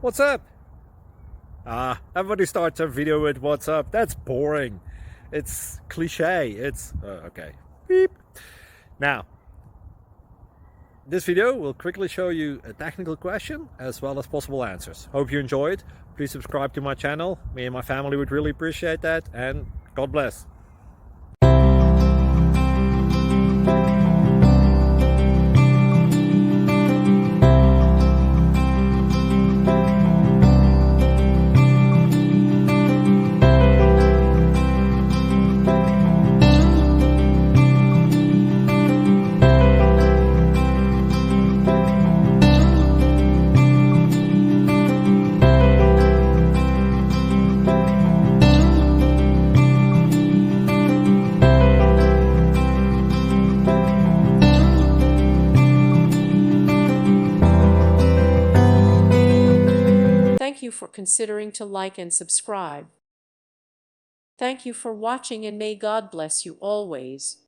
What's up? Everybody starts a video with what's up. That's boring. It's cliche. It's okay. Beep. Now, this video will quickly show you a technical question as well as possible answers. Hope you enjoyed. Please subscribe to my channel. Me and my family would really appreciate that, and God bless. Thank you for considering to like and subscribe. Thank you for watching, and may God bless you always.